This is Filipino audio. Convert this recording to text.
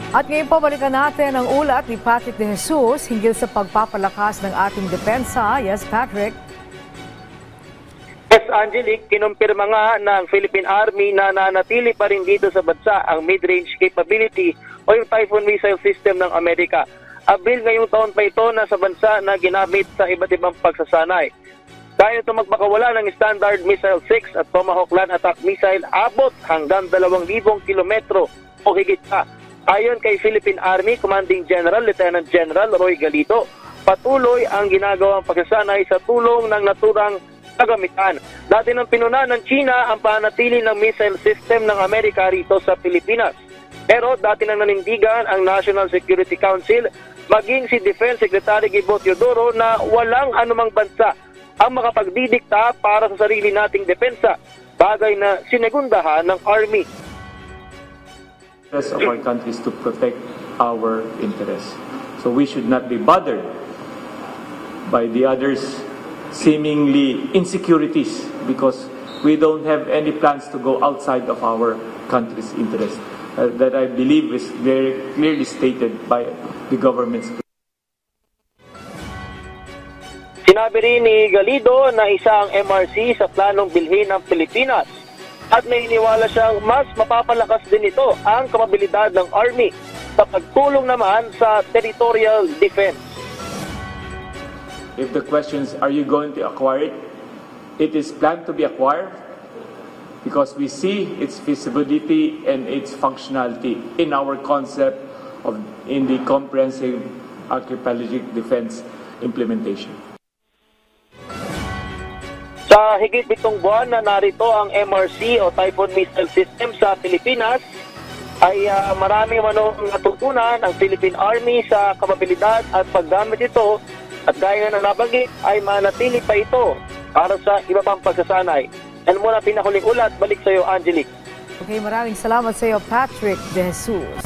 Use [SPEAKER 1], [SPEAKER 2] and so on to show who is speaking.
[SPEAKER 1] At ngayon balikan natin ang ulat ni Patrick De Jesus hinggil sa pagpapalakas ng ating depensa. Yes, Patrick.
[SPEAKER 2] Yes, Angelique, kinumpirma nga ng Philippine Army na nanatili pa rin dito sa bansa ang mid-range capability o yung Typhoon missile system ng Amerika. Abril ngayong taon pa ito na sa bansa na ginamit sa iba't ibang pagsasanay. Kaya ito magpakawala ng Standard Missile 6 at Tomahawk Land Attack Missile abot hanggang 2,000 kilometro o higit pa. Ayon kay Philippine Army Commanding General Lieutenant General Roy Galido, patuloy ang ginagawang pagsasanay sa tulong ng naturang kagamitan. Dati nang pinuna ng China ang panatili ng missile system ng Amerika rito sa Pilipinas. Pero dati nang nanindigan ang National Security Council maging si Defense Secretary Gibo Teodoro na walang anumang bansa ang makapagdidikta para sa sarili nating depensa, bagay na sinegundahan ng Army.
[SPEAKER 3] Of our countries to protect our interests. So we should not be bothered by the others' seemingly insecurities because we don't have any plans to go outside of our country's interest. That I believe is very clearly stated by the government's.
[SPEAKER 2] Sinabi rin ni Galido na isa ang MRC sa planong bilhin ng Pilipinas at naniniwala siyang mas mapapalakas din ito ang kapabilidad ng Army sa pagtulong naman sa territorial defense.
[SPEAKER 3] If the question is, are you going to acquire it? It is planned to be acquired because we see its feasibility and its functionality in our concept in the comprehensive archipelagic defense implementation.
[SPEAKER 2] Sa higit 7 buwan na narito ang MRC o Typhoon Missile System sa Pilipinas, ay marami manong natutunan ang Philippine Army sa kapabilidad at paggamit ito at gaya na nabanggit ay manatili pa ito para sa iba pang pagsasanay. Yan muna pinahuling ulat, balik sa iyo Angelique.
[SPEAKER 1] Okay, maraming salamat sa iyo Patrick De Jesus.